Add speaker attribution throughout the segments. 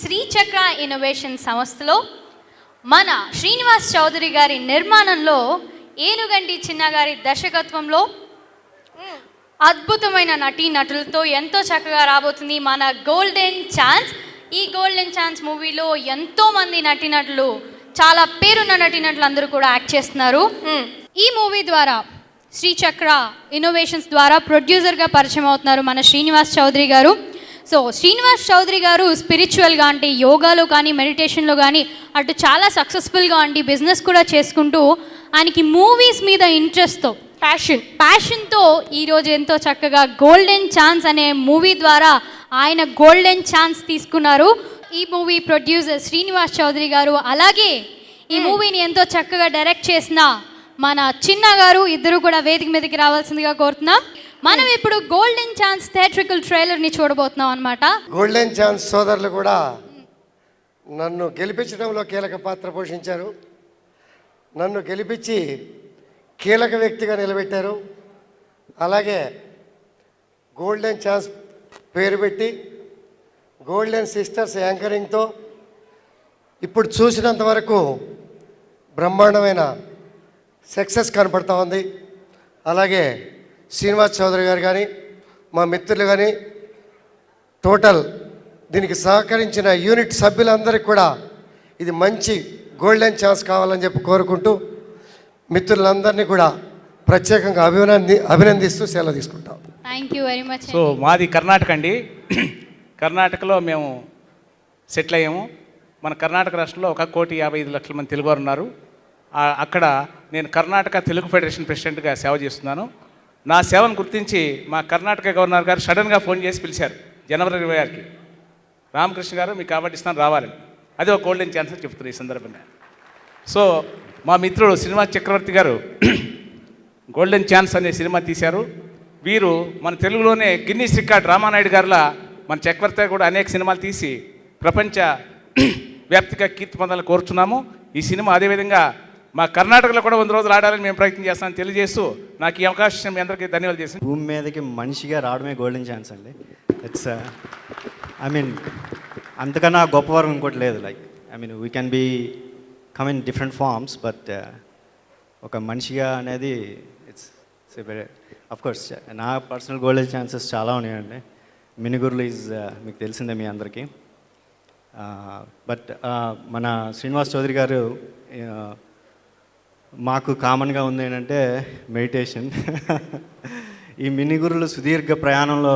Speaker 1: శ్రీచక్ర innovation సంస్థలో మన శ్రీనివాస్ చౌదరి గారి నిర్మాణంలో ఏనుగంటి చిన్న గారి దర్శకత్వంలో అద్భుతమైన నటీనటులతో ఎంతో చక్కగా రాబోతుంది మన గోల్డెన్ ఛాన్స్. ఈ గోల్డెన్ ఛాన్స్ మూవీలో ఎంతోమంది నటీనటులు, చాలా పేరున్న నటీనటులు అందరూ కూడా యాక్ట్ చేస్తున్నారు. ఈ మూవీ ద్వారా శ్రీచక్ర ఇన్నోవేషన్స్ ద్వారా ప్రొడ్యూసర్గా పరిచయం అవుతున్నారు మన శ్రీనివాస్ చౌదరి గారు. సో శ్రీనివాస్ చౌదరి గారు స్పిరిచువల్గా అంటే యోగాలో కానీ మెడిటేషన్లో కానీ అటు చాలా సక్సెస్ఫుల్గా అంటే బిజినెస్ కూడా చేసుకుంటూ ఆయనకి మూవీస్ మీద ఇంట్రెస్ట్తో ప్యాషన్తో ఈరోజు ఎంతో చక్కగా గోల్డెన్ ఛాన్స్ అనే మూవీ ద్వారా ఆయన గోల్డెన్ ఛాన్స్ తీసుకున్నారు. ఈ మూవీ ప్రొడ్యూసర్ శ్రీనివాస్ చౌదరి గారు, అలాగే ఈ మూవీని ఎంతో చక్కగా డైరెక్ట్ చేసిన మన చిన్న గారు, ఇద్దరు కూడా వేదిక మీదకి రావాల్సిందిగా కోరుతున్నాం. మనం ఇప్పుడు గోల్డెన్ ఛాన్స్ థియేట్రికల్ ట్రైలర్ని చూడబోతున్నాం అనమాట.
Speaker 2: గోల్డెన్ ఛాన్స్ సోదరులు కూడా నన్ను గెలిపించడంలో కీలక పాత్ర పోషించారు. నన్ను గెలిపించి కీలక వ్యక్తిగా నిలబెట్టారు. అలాగే గోల్డెన్ ఛాన్స్ పేరు పెట్టి గోల్డెన్ సిస్టర్స్ యాంకరింగ్తో ఇప్పుడు చూసినంత వరకు బ్రహ్మాండమైన సక్సెస్ కనపడతా ఉంది. అలాగే శ్రీనివాస్ చౌదరి గారు కానీ మా మిత్రులు కానీ టోటల్ దీనికి సహకరించిన యూనిట్ సభ్యులందరికీ కూడా ఇది మంచి గోల్డెన్ ఛాన్స్ కావాలని చెప్పి కోరుకుంటూ మిత్రులందరినీ కూడా ప్రత్యేకంగా అభినందిస్తూ సెలవు తీసుకుంటాం.
Speaker 1: Thank you very much.
Speaker 3: So మాది కర్ణాటక అండి. కర్ణాటకలో మేము సెటిల్ అయ్యాము. మన కర్ణాటక రాష్ట్రంలో 1,55,00,000 మంది తెలుగువారు ఉన్నారు. అక్కడ నేను కర్ణాటక తెలుగు ఫెడరేషన్ ప్రెసిడెంట్గా సేవ చేస్తున్నాను. నా సేవను గుర్తించి మా కర్ణాటక గవర్నర్ గారు సడన్గా ఫోన్ చేసి పిలిచారు జనవరి 26కి, రామకృష్ణ గారు మీకు అవార్డు ఇస్తాను రావాలని. అది ఒక గోల్డెన్ ఛాన్స్ అని చెప్తున్నారు ఈ సందర్భంగా. సో మా మిత్రుడు శ్రీనివాస్ చక్రవర్తి గారు గోల్డెన్ ఛాన్స్ అనే సినిమా తీశారు. వీరు మన తెలుగులోనే గిన్నీస్ రికార్డ్ రామానాయుడు గారిలా మన చక్రవర్తి కూడా అనేక సినిమాలు తీసి ప్రపంచ వ్యాప్తిగా కీర్తి పొందాలని కోరుచున్నాము. ఈ సినిమా అదేవిధంగా మా కర్ణాటకలో కూడా 100 రోజులు ఆడాలని మేము ప్రయత్నం చేస్తామని తెలియజేస్తూ నాకు ఈ అవకాశం మీ అందరికీ ధన్యవాదాలు చేస్తాను.
Speaker 4: భూమి మీదకి మనిషిగా రావడమే గోల్డెన్ ఛాన్స్ అండి. ఇట్స్ అంతకన్నా గొప్ప వరం ఇంకోటి లేదు. We can be come in different forms, but ఒక మనిషిగా అనేది ఇట్స్ అఫ్ కోర్స్ నా పర్సనల్ గోల్డెన్ ఛాన్సెస్ చాలా ఉన్నాయండి. మినిగుర్లు ఈజ్ మీకు తెలిసిందే మీ అందరికీ. బట్ మన శ్రీనివాస్ చౌదరి గారు మాకు కామన్గా ఉంది ఏంటంటే మెడిటేషన్. ఈ మినిగురులు సుదీర్ఘ ప్రయాణంలో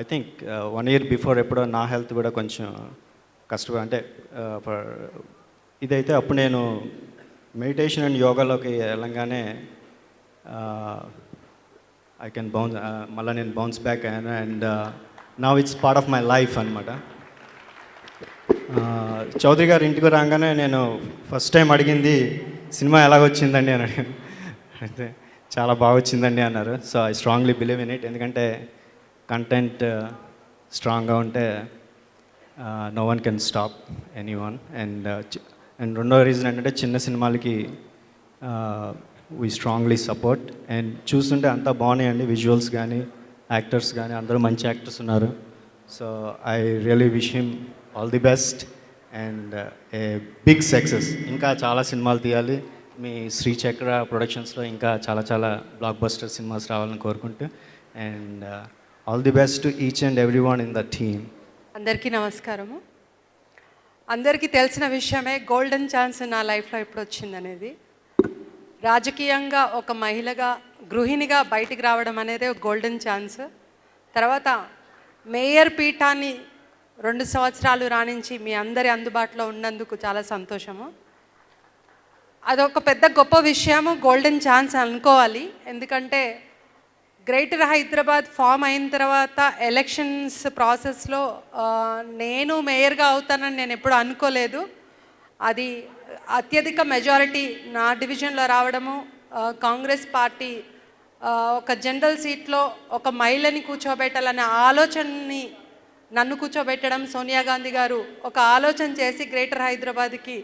Speaker 4: ఐ థింక్ 1 year బిఫోర్ ఎప్పుడో నా హెల్త్ కూడా కొంచెం అంటే ఇదైతే అప్పుడు నేను మెడిటేషన్ అండ్ యోగాలోకి వెళ్ళంగానే ఐ కెన్ మళ్ళీ నేను బౌన్స్ బ్యాక్ అయ్యాను. And now it's part of my life అనమాట. చౌదరి గారు ఇంటికి రాగానే నేను ఫస్ట్ టైం అడిగింది సినిమా ఎలాగొచ్చిందండి అని అడిగాను. అయితే చాలా బాగా వచ్చిందండి అన్నారు. So I strongly believe in it. ఎందుకంటే కంటెంట్ స్ట్రాంగ్గా ఉంటే no one can stop anyone. And రెండో రీజన్ ఏంటంటే చిన్న సినిమాలకి వీ స్ట్రాంగ్లీ సపోర్ట్. అండ్ చూస్తుంటే అంతా బాగున్నాయండి, విజువల్స్ కానీ యాక్టర్స్ కానీ అందరూ మంచి యాక్టర్స్ ఉన్నారు. So I really wish him all the best and a big success. ఇంకా చాలా సినిమాలు తీయాలి. మీ శ్రీచక్ర ప్రొడక్షన్స్లో ఇంకా చాలా చాలా బ్లాక్ బస్టర్ సినిమాస్ రావాలని కోరుకుంటూ and all the best to each and every one in the team.
Speaker 5: అందరికీ నమస్కారము. అందరికీ తెలిసిన విషయమే గోల్డెన్ ఛాన్స్ నా లైఫ్లో ఎప్పుడు వచ్చిందనేది. రాజకీయంగా ఒక మహిళగా, గృహిణిగా బయటికి రావడం అనేది ఒక గోల్డెన్ ఛాన్స్. తర్వాత మేయర్ పీఠాన్ని 2 సంవత్సరాలు రాణించి మీ అందరి అందుబాటులో ఉన్నందుకు చాలా సంతోషము. అదొక పెద్ద గొప్ప విషయము, గోల్డెన్ ఛాన్స్ అనుకోవాలి. ఎందుకంటే గ్రేటర్ హైదరాబాద్ ఫామ్ అయిన తర్వాత ఎలక్షన్స్ ప్రాసెస్లో నేను మేయర్గా అవుతానని నేను ఎప్పుడు అనుకోలేదు. అది అత్యధిక మెజారిటీ నా డివిజన్లో రావడము, కాంగ్రెస్ పార్టీ ఒక జనరల్ సీట్లో ఒక మహిళని కూర్చోబెట్టాలనే ఆలోచనని నన్ను కూర్చోబెట్టడం, సోనియా గాంధీ గారు ఒక ఆలోచన చేసి గ్రేటర్ హైదరాబాద్కి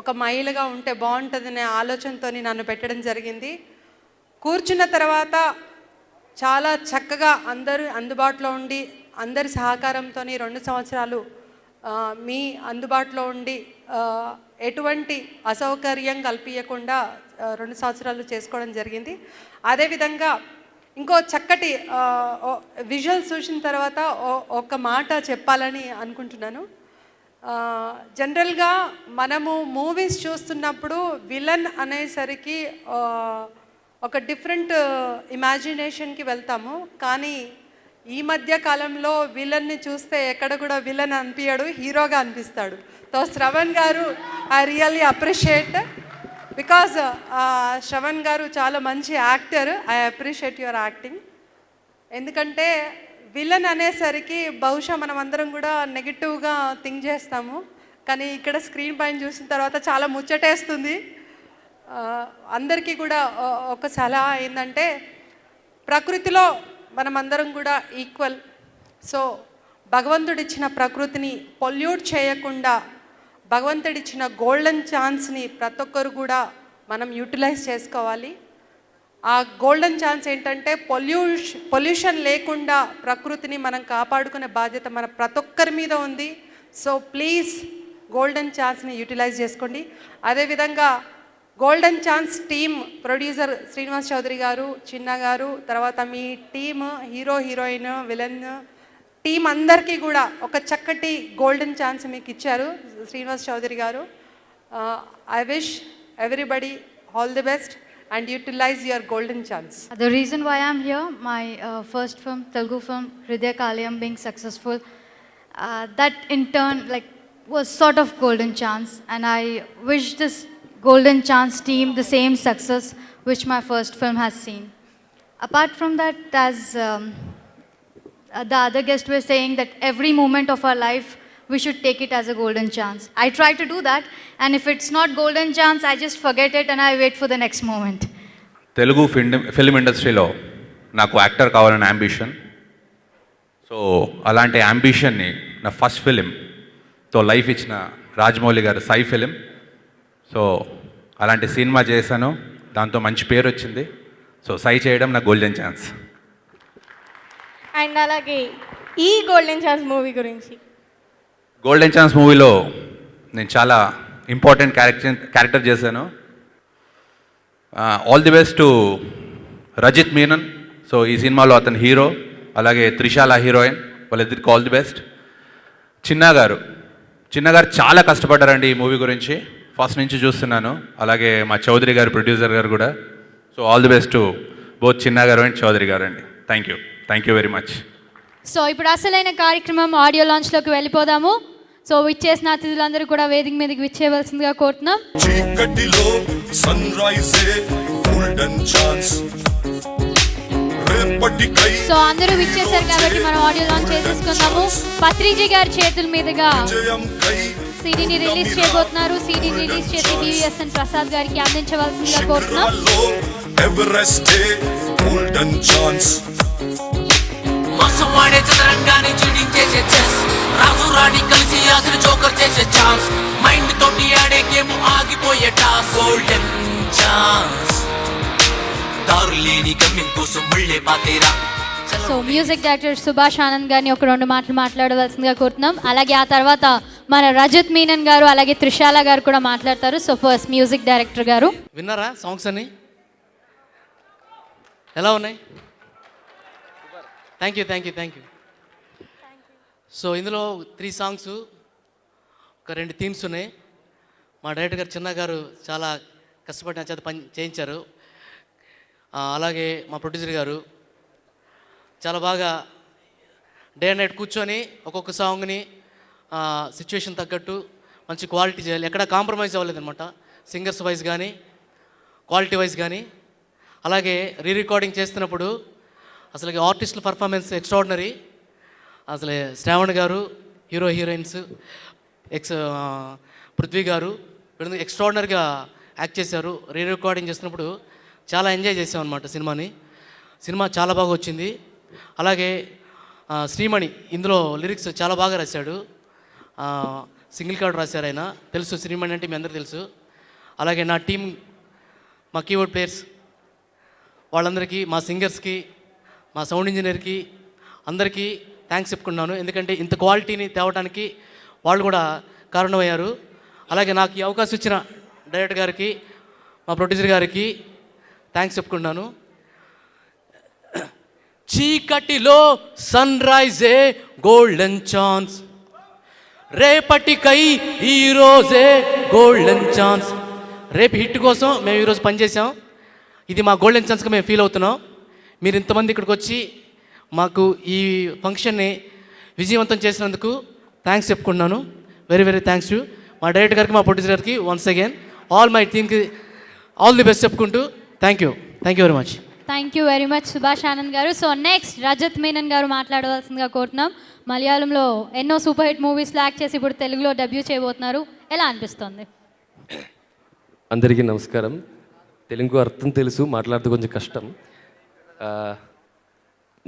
Speaker 5: ఒక మహిళగా ఉంటే బాగుంటుందనే ఆలోచనతో నన్ను పెట్టడం జరిగింది. కూర్చున్న తర్వాత చాలా చక్కగా అందరూ అందుబాటులో ఉండి అందరి సహకారంతో 2 సంవత్సరాలు మీ అందుబాటులో ఉండి ఎటువంటి అసౌకర్యం కల్పించకుండా 2 సంవత్సరాలు చేసుకోవడం జరిగింది. అదేవిధంగా ఇంకో చక్కటి విజువల్స్ చూసిన తర్వాత ఒక మాట చెప్పాలని అనుకుంటున్నాను. జనరల్గా మనము మూవీస్ చూస్తున్నప్పుడు విలన్ అనేసరికి ఒక డిఫరెంట్ ఇమాజినేషన్కి వెళ్తాము. కానీ ఈ మధ్య కాలంలో విలన్ని చూస్తే ఎక్కడ కూడా విలన్ అనిపించడు, హీరోగా అనిపిస్తాడు. సో శ్రవణ్ గారు I really appreciate because Shravan గారు చాలా మంచి actor. I appreciate your acting. ఎందుకంటే విలన్ అనేసరికి బహుశా మనం అందరం కూడా నెగిటివ్గా థింక్ చేస్తాము, కానీ ఇక్కడ స్క్రీన్ పైన చూసిన తర్వాత చాలా ముచ్చటేస్తుంది. అందరికీ కూడా ఒక సలహా ఏంటంటే ప్రకృతిలో మనమందరం కూడా ఈక్వల్. సో భగవంతుడిచ్చిన ప్రకృతిని పొల్యూట్ చేయకుండా భగవంతుడిచ్చిన గోల్డెన్ ఛాన్స్ని ప్రతి ఒక్కరు కూడా మనం యూటిలైజ్ చేసుకోవాలి. ఆ గోల్డెన్ ఛాన్స్ ఏంటంటే పొల్యూషన్ లేకుండా ప్రకృతిని మనం కాపాడుకునే బాధ్యత మన ప్రతి ఒక్కరి మీద ఉంది. సో ప్లీజ్ గోల్డెన్ ఛాన్స్ని యూటిలైజ్ చేసుకోండి. అదేవిధంగా golden chance team producer Srinivas Chowdary garu, Chinna garu, తర్వాత మీ team hero heroine villain team అందరికీ కూడా ఒక చక్కటి గోల్డెన్ ఛాన్స్ మీకు ఇచ్చారు శ్రీనివాస్ చౌదరి గారు. I wish everybody all the best and utilize your golden chance.
Speaker 1: The reason why I'm here, my first film, Telugu film, Hridaya Kalyam, being successful, that in turn was sort of golden chance, and I wish this golden chance team the same success which my first film has seen. Apart from that, as the other guest was saying, that every moment of our life we should take it as a golden chance. I try to do that, and if it's not golden chance, I just forget it and I wait for the next moment.
Speaker 6: Telugu film ఇండస్ట్రీలో నాకు actor కావాలని ambition. So అలాంటి అంబిషన్ని నా first ఫిలింతో life ఇచ్చిన రాజమౌళి గారు సై film. So అలాంటి cinema చేశాను, దాంతో మంచి పేరు వచ్చింది. సో సై చేయడం నా గోల్డెన్ ఛాన్స్.
Speaker 7: అండ్ అలాగే ఈ గోల్డెన్ ఛాన్స్ మూవీ గురించి,
Speaker 6: గోల్డెన్ ఛాన్స్ మూవీలో నేను చాలా ఇంపార్టెంట్ క్యారెక్టర్ చేశాను. All the best to Rajith Menon. So ఈ సినిమాలో అతను హీరో, అలాగే త్రిషాల హీరోయిన్, వాళ్ళిద్దరికి ఆల్ ది బెస్ట్. చిన్న గారు చాలా కష్టపడ్డారండి ఈ మూవీ గురించి, ఫస్ట్ నుంచి చూస్తున్నాను. అలాగే మా చౌదరి గారు ప్రొడ్యూసర్ గారు కూడా. So all the best to both చిన్న గారు అండ్ చౌదరి గారు అండి. Thank you very much.
Speaker 1: So ఇప్పుడు అసలైన కార్యక్రమం ఆడియో లాంచ్లోకి వెళ్ళిపోదాము. సో విచ్చేసిన అతిథులందరూ కూడా వేదిక మీదకి విచ్చేయవలసిందిగా కోరుతున్నాం.
Speaker 8: చీకటిలో సన్ రైజే గోల్డెన్ ఛాన్స్ రేపటికై.
Speaker 1: సో అందరూ విచ్చేశారు కాబట్టి మనం ఆడియో లాంచ్ చేసేసుకుందాము. పత్రిజీ గారి చేతుల మీదుగా సీడీని రిలీజ్ చేయబోతున్నారు. సీడీ రిలీజ్ చేసి BVSN ప్రసాద్ గారికి అందించవలసిందిగా కోరుతున్నాం.
Speaker 8: ఎవరెస్ట్ గోల్డెన్ ఛాన్స్
Speaker 9: మోసవాడే చదరంగాన్ని చీటింగ్ చేసే చెస్, రాజు రాణి కలిసి అసలు జోకర్ చేసే ఛాన్స్, మైండ్ తోటి ఆడే గేమ్ ఆగిపోయే టాస్. గోల్డెన్ ఛాన్స్ దారు లేని గమ్యం కోసం ముళ్ళే పాతేరా.
Speaker 1: So music director Subhash Anand గారిని ఒక 2 మాటలు మాట్లాడవలసిందిగా కోరుతున్నాం. అలాగే ఆ తర్వాత మన రజత్ మీనన్ గారు అలాగే త్రిషాల గారు కూడా మాట్లాడతారు. సో ఫస్ట్ మ్యూజిక్ డైరెక్టర్ గారు.
Speaker 10: విన్నారా సాంగ్స్ అన్ని ఎలా ఉన్నాయి? Thank you. సో ఇందులో 3 సాంగ్స్, ఒక 2 థీమ్స్ ఉన్నాయి. మా డైరెక్టర్ గారు చిన్న గారు చాలా కష్టపడి నా చేత పని చేయించారు. అలాగే మా ప్రొడ్యూసర్ గారు చాలా బాగా డే అండ్ నైట్ కూర్చొని ఒక్కొక్క సాంగ్ని సిచ్యువేషన్ తగ్గట్టు మంచి క్వాలిటీ చేయాలి, ఎక్కడ కాంప్రమైజ్ అవ్వలేదన్నమాట. సింగర్స్ వైజ్ కానీ క్వాలిటీ వైజ్ కానీ. అలాగే రికార్డింగ్ చేస్తున్నప్పుడు అసలు ఆర్టిస్టుల పర్ఫార్మెన్స్ ఎక్స్ట్రాడినరీ. అసలు శ్రావణ్ గారు, హీరోయిన్స్, పృథ్వీ గారు వీళ్ళు ఎక్స్ట్రాడినరీగా యాక్ట్ చేశారు. రికార్డింగ్ చేస్తున్నప్పుడు చాలా ఎంజాయ్ చేసాం అనమాట సినిమా చాలా బాగా వచ్చింది. అలాగే శ్రీమణి ఇందులో లిరిక్స్ చాలా బాగా రాశాడు. సింగిల్ కార్డ్ రాశారు ఆయన, తెలుసు శ్రీమణి అంటే మీ అందరూ తెలుసు. అలాగే నా టీం, మా కీబోర్డ్ ప్లేయర్స్ వాళ్ళందరికీ, మా సింగర్స్కి, మా సౌండ్ ఇంజనీర్కి అందరికీ థ్యాంక్స్ చెప్పుకున్నాను. ఎందుకంటే ఇంత క్వాలిటీని తేవడానికి వాళ్ళు కూడా కారణమయ్యారు. అలాగే నాకు ఈ అవకాశం ఇచ్చిన డైరెక్టర్ గారికి, మా ప్రొడ్యూసర్ గారికి థ్యాంక్స్ చెప్పుకుంటున్నాను. చీకటిలో సన్ రైజే గోల్డెన్ ఛాన్స్, రేపటికై ఈరోజే గోల్డెన్ ఛాన్స్. రేపు హిట్ కోసం మేము ఈరోజు పనిచేసాం. ఇది మా గోల్డెన్ ఛాన్స్గా మేము ఫీల్ అవుతున్నాం. మీరు ఇంతమంది ఇక్కడికి వచ్చి మాకు ఈ ఫంక్షన్ని విజయవంతం చేసినందుకు థ్యాంక్స్ చెప్పుకుంటున్నాను. వెరీ వెరీ థ్యాంక్స్ యూ మా డైరెక్టర్ గారికి, మా ప్రొడ్యూసర్ గారికి వన్స్ అగైన్ ఆల్ మై టీమ్కి ఆల్ ది బెస్ట్ చెప్పుకుంటూ thank you very much.
Speaker 1: Thank you very much Subhash Anand గారు. సో నెక్స్ట్ రజత్ మీనన్ గారు మాట్లాడవలసిందిగా కోరుతున్నాం. మలయాళంలో ఎన్నో సూపర్ హిట్ మూవీస్లో యాక్ట్ చేసి ఇప్పుడు తెలుగులో డెబ్యూ చేయబోతున్నారు. ఎలా అనిపిస్తుంది?
Speaker 11: అందరికీ నమస్కారం. తెలుగు అర్థం తెలుసు, మాట్లాడితే కొంచెం కష్టం.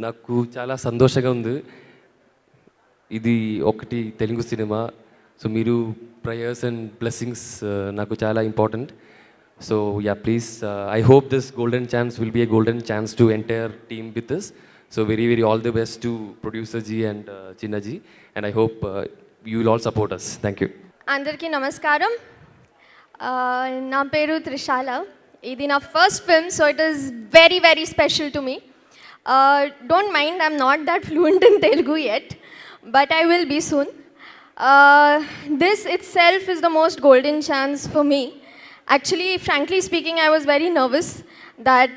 Speaker 11: నాకు చాలా సంతోషంగా ఉంది. ఇది ఒకటి తెలుగు సినిమా. సో మీరు ప్రేయర్స్ అండ్ బ్లెస్సింగ్స్ నాకు చాలా important. So yeah please, I hope this golden chance will be a golden chance to entire team with this. So very very all the best to producer ji and Chinnaji, and I hope you will all support us. Thank you.
Speaker 7: అందరికీ నమస్కారం. నా పేరు త్రిశాల. ఇది నా first film, so it is very very special to me. Don't mind, I'm not that fluent in Telugu yet, but I will be soon. This itself is the most golden chance for me. Actually, frankly speaking, I was very nervous that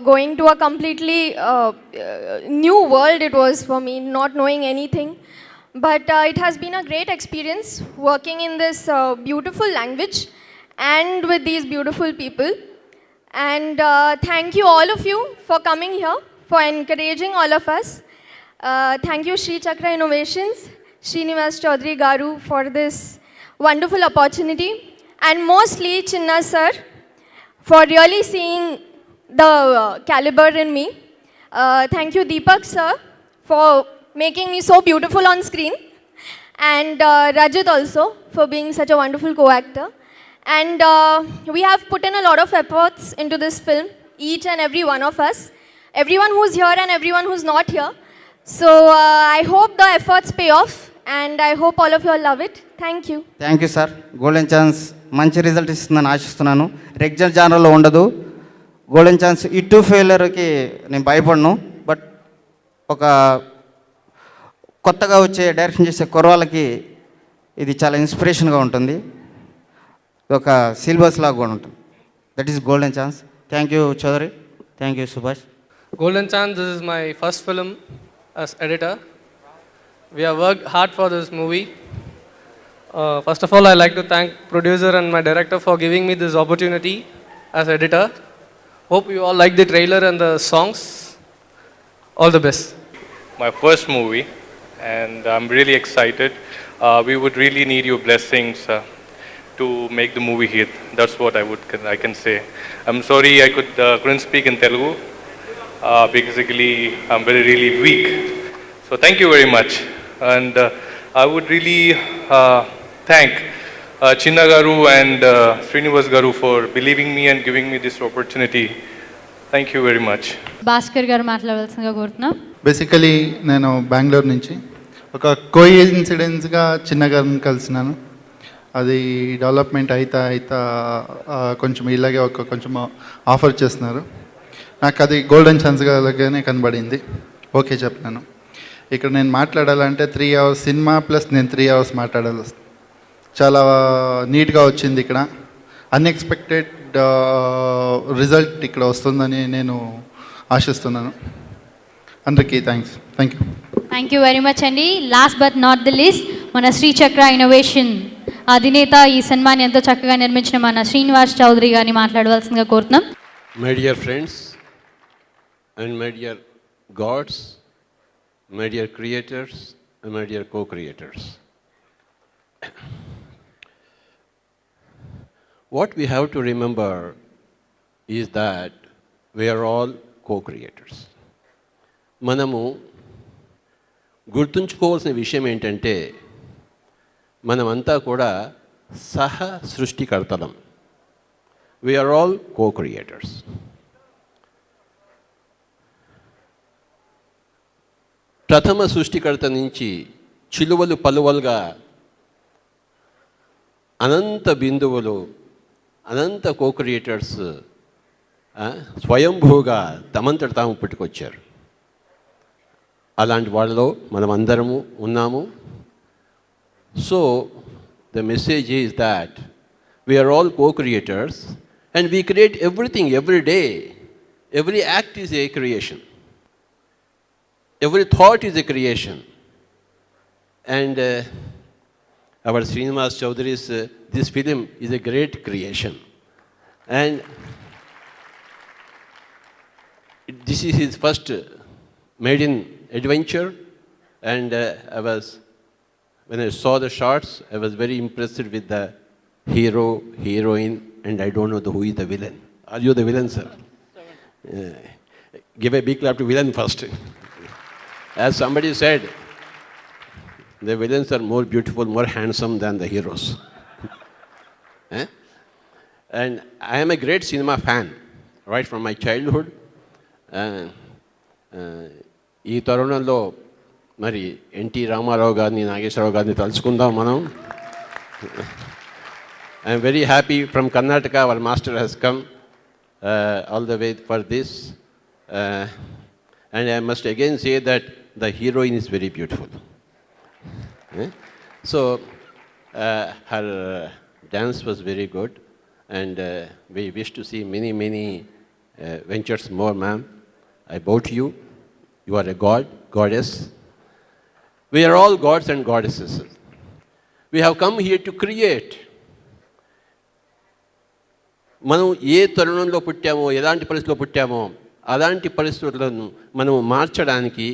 Speaker 7: going to a completely new world it was for me, not knowing anything. But it has been a great experience working in this beautiful language and with these beautiful people. And thank you all of you for coming here, for encouraging all of us. Thank you Sri Chakra Innovations, Srinivas Chaudhary Garu, for this wonderful opportunity, and mostly Chinna sir for really seeing the caliber in me. Thank you Deepak sir for making me so beautiful on screen, and Rajat also for being such a wonderful co-actor. And we have put in a lot of efforts into this film, each and every one of us, everyone who's here and everyone who's not here. So I hope the efforts pay off, and I hope all of you all love it. Thank you.
Speaker 12: Thank you sir. Golden chance మంచి result ఇస్తుందని ఆశిస్తున్నాను. Regular జానర్లో ఉండదు golden chance. ఇటు ఫెయిలర్కి నేను భయపడను, but ఒక కొత్తగా వచ్చే డైరెక్షన్ చేసే కుర్రాళ్ళకి ఇది చాలా ఇన్స్పిరేషన్గా ఉంటుంది. ఒక సిలబస్ లాగా కూడా ఉంటుంది. That is golden chance. Thank you Chaudhary. Thank you Subhash.
Speaker 13: Golden Chance, this is my first film as editor. We have worked hard for this movie. First of all, I like to thank producer and my director for giving me this opportunity as editor. Hope you all like the trailer and the songs. All the best.
Speaker 14: My first movie, and I'm really excited. We would really need your blessings to make the movie hit. That's what I can say. I'm sorry I couldn't speak in Telugu. Basically, I'm really weak. So thank you very much. And I would really thank Chinna Garu and Srinivas Garu for believing me and giving me this opportunity. Thank you very much.
Speaker 1: Bhaskar గారు మాట్లాడవలసిందిగా కోరుతున్నాం.
Speaker 15: Basically నేను బెంగళూరు నుంచి ఒక కోఇన్సిడెన్స్గా చిన్న గారిని కలిసినాను. అది development అయితా కొంచెం ఇలాగే కొంచెం ఆఫర్ చేస్తున్నారు. నాకు అది గోల్డెన్ ఛాన్స్గా లాగానే కనబడింది. ఓకే చెప్పినాను. ఇక్కడ నేను మాట్లాడాలంటే 3 hours సినిమా ప్లస్ నేను 3 hours మాట్లాడాలి వస్తుంది. చాలా నీట్గా వచ్చింది. ఇక్కడ అన్ఎక్స్పెక్టెడ్ రిజల్ట్ ఇక్కడ వస్తుందని నేను ఆశిస్తున్నాను. అందరికీ thanks. Thank you.
Speaker 1: Thank you very much అండి. Last but not the least, మన శ్రీ చక్ర ఇన్నోవేషన్ అధినేత, ఈ సినిమాని ఎంతో చక్కగా నిర్మించిన మన శ్రీనివాస్ చౌదరి గారిని మాట్లాడవలసిందిగా కోరుతున్నాం.
Speaker 16: My dear friends and my dear gods, my dear creators and my dear co-creators. What we have to remember is that we are all co-creators. మనము గుర్తుంచుకోవాల్సిన విషయం ఏంటంటే మనమంతా కూడా సహ సృష్టికర్తలం. We are all co-creators. ప్రథమ సృష్టికర్త నుంచి చిలువలు పలువలుగా అనంత బిందువులు, అనంత కో క్రియేటర్స్ స్వయంభూగా తమంతట తాము పుట్టుకొచ్చారు. అలాంటి వాళ్ళలో మనం అందరము ఉన్నాము. So the message is that we are all co-creators and we create everything every day. Every act is a creation. Every thought is a creation. And our Srinivas Chaudhary's this film is a great creation. And this is his first maiden adventure. And when I saw the shots, I was very impressed with the hero, heroine, and I don't know who is the villain. Are you the villain, sir? Give a big clap to villain first. As somebody said, the villains are more beautiful, more handsome than the heroes. And I am a great cinema fan, right from my childhood. ఈ తరుణంలో మరి NT Ramarao గారిని, నాగేశ్వరరావు గారిని తలుచుకుందాం మనం. I am very happy from Karnataka, our master has come all the way for this. And I must again say that the heroine is very beautiful. So her dance was very good. And we wish to see many, many ventures more, ma'am. I bow to you. You are a god, goddess. We are all gods and goddesses. We have come here to create. మనం ఏ తరుణంలో పుట్టామో, ఎలాంటి పరిస్థితిలో పుట్టామో అలాంటి పరిస్థితులను మనం మార్చడానికి,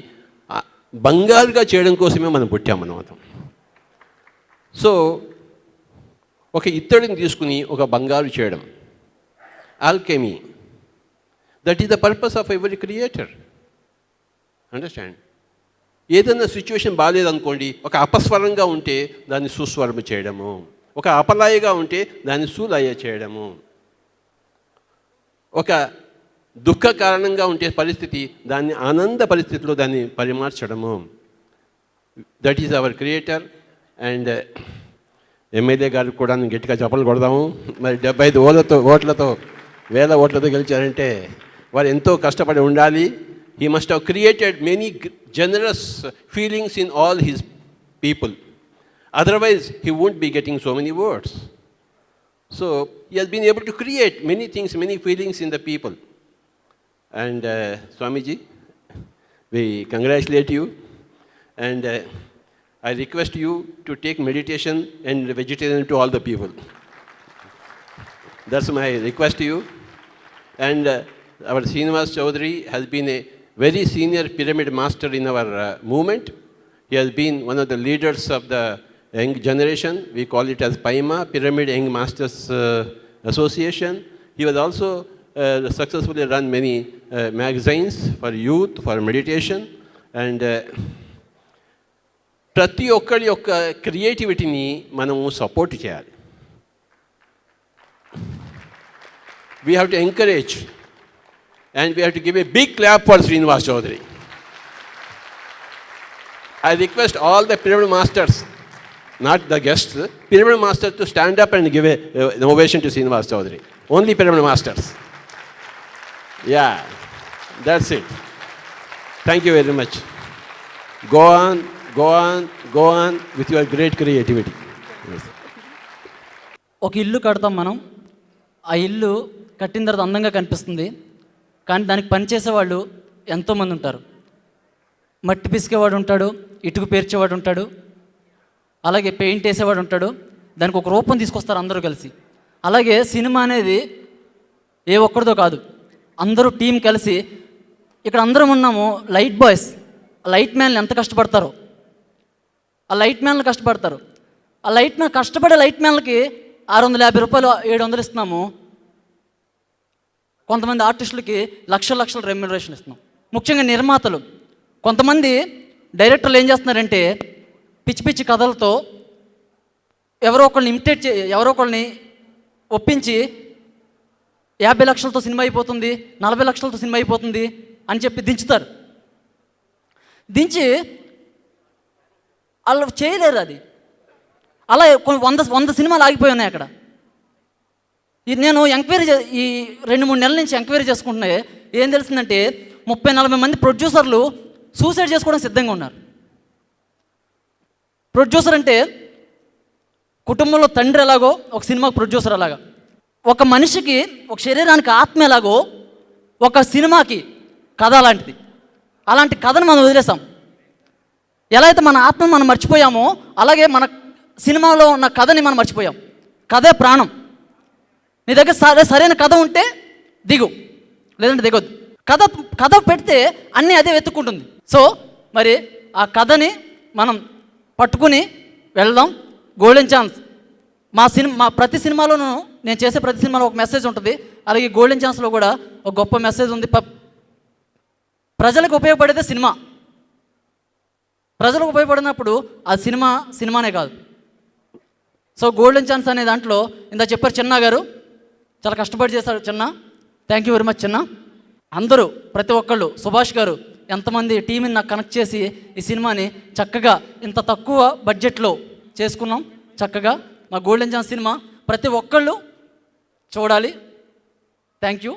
Speaker 16: బంగారుగా చేయడం కోసమే మనం పుట్టామన్నమాట. సో ఒక ఇత్తడిని తీసుకుని ఒక బంగారు చేయడం, Alchemy, that is the purpose of every creator. Understand? ఏదైనా సిచ్యువేషన్ బాగాలేదనుకోండి, ఒక అపస్వరంగా ఉంటే దాన్ని సుస్వరం చేయడము, ఒక అపలాయగా ఉంటే దాన్ని సులయ చేయడము, ఒక దుఃఖ కారణంగా ఉంటే పరిస్థితి దాన్ని ఆనంద పరిస్థితిలో దాన్ని పరిమార్చడము. That is our creator. And MLA గారికి కూడా గట్టిగా చెప్పలు కొడదాము. మరి 75 ఓట్లతో వేల ఓట్లతో గెలిచారంటే వారు ఎంతో కష్టపడి ఉండాలి. He must have created many generous feelings in all his people. Otherwise he won't be getting so many votes. So he has been able to create many things, many feelings in the people. And Swamiji, we congratulate you. And I request you to take meditation and vegetarian to all the people. That's my request to you. And our Srinivas Chaudhary has been a very senior pyramid master in our movement. He has been one of the leaders of the young generation. We call it as PYMA, Pyramid Young Masters Association. He was also successfully run many magazines for youth, for meditation. And ప్రతి ఒక్కరి యొక్క క్రియేటివిటీని మనము support చేయాలి. We have to encourage and we have to give a big clap for Srinivas Chaudhary. I request all the pyramid masters, not the guests, pyramid masters to stand up and give an ovation to Srinivas Chaudhary. Only pyramid masters. Yeah, that's it. Thank you very much. Go on, go on, go on with your great creativity. Yes.
Speaker 17: ఒక ఇల్లు కడతాం మనం. ఆ ఇల్లు కట్టిన తర్వాత అందంగా కనిపిస్తుంది, కానీ దానికి పనిచేసేవాళ్ళు ఎంతోమంది ఉంటారు. మట్టి పిసికేవాడు ఉంటాడు, ఇటుక పేర్చేవాడు ఉంటాడు, అలాగే పెయింట్ వేసేవాడు ఉంటాడు. దానికి ఒక రూపం తీసుకొస్తారు అందరూ కలిసి. అలాగే సినిమా అనేది ఏ ఒక్కడితో కాదు, అందరూ టీం కలిసి. ఇక్కడ అందరం ఉన్నాము లైట్ బాయ్స్. లైట్ మ్యాన్లు ఎంత కష్టపడతారో, ఆ లైట్ మ్యాన్లు కష్టపడతారు. ఆ లైట్ మ్యాన్ కష్టపడే లైట్ మ్యాన్లకి 650 రూపాయలు 700 ఇస్తున్నాము. కొంతమంది ఆర్టిస్టులకి లక్షల రెమ్యునరేషన్ ఇస్తున్నాం. ముఖ్యంగా నిర్మాతలు, కొంతమంది డైరెక్టర్లు ఏం చేస్తున్నారంటే పిచ్చి పిచ్చి కథలతో ఎవరో ఒకరిని ఒప్పించి 50 లక్షలతో సినిమా అయిపోతుంది, 40 లక్షలతో సినిమా అయిపోతుంది అని చెప్పి దించుతారు. దించి వాళ్ళు చేయలేరు. అది అలా వంద సినిమాలు ఆగిపోయి ఉన్నాయి అక్కడ. నేను ఎంక్వైరీ ఈ 2-3 నెలల నుంచి ఎంక్వైరీ చేసుకుంటున్నా. ఏం తెలిసిందంటే 30-40 మంది ప్రొడ్యూసర్లు సూసైడ్ చేసుకోవడం సిద్ధంగా ఉన్నారు. ప్రొడ్యూసర్ అంటే కుటుంబంలో తండ్రి ఎలాగో ఒక సినిమాకు ప్రొడ్యూసర్ అలాగా, ఒక మనిషికి ఒక శరీరానికి ఆత్మ ఎలాగో ఒక సినిమాకి కథ అలాంటిది. అలాంటి కథను మనం వదిలేసాం. ఎలా అయితే మన ఆత్మను మనం మర్చిపోయామో అలాగే మన సినిమాలో ఉన్న కథని మనం మర్చిపోయాం. కథే ప్రాణం. నీ దగ్గర సరైన కథ ఉంటే దిగు, లేదంటే దిగొద్దు. కథ పెడితే అన్నీ అదే వెతుక్కుంటుంది. సో మరి ఆ కథని మనం పట్టుకుని వెళ్దాం. గోల్డెన్ ఛాన్స్ మా ప్రతి సినిమాలోనూ, నేను చేసే ప్రతి సినిమాలో ఒక మెసేజ్ ఉంటుంది. అలాగే గోల్డెన్ ఛాన్స్లో కూడా ఒక గొప్ప మెసేజ్ ఉంది. ప్రజలకు ఉపయోగపడేదే సినిమా. ప్రజలకు ఉపయోగపడినప్పుడు ఆ సినిమానే కాదు. సో గోల్డెన్ ఛాన్స్ అనే దాంట్లో ఇంత చెప్పారు చిన్న గారు, చాలా కష్టపడి చేశారు చిన్న. థ్యాంక్ యూ వెరీ మచ్ చిన్న. అందరూ ప్రతి ఒక్కళ్ళు, సుభాష్ గారు, ఎంతమంది టీంని నాకు కనెక్ట్ చేసి ఈ సినిమాని చక్కగా ఇంత తక్కువ బడ్జెట్లో చేసుకున్నాం. చక్కగా మా గోల్డెన్ ఛాన్స్ సినిమా ప్రతి ఒక్కళ్ళు చూడాలి. Thank you.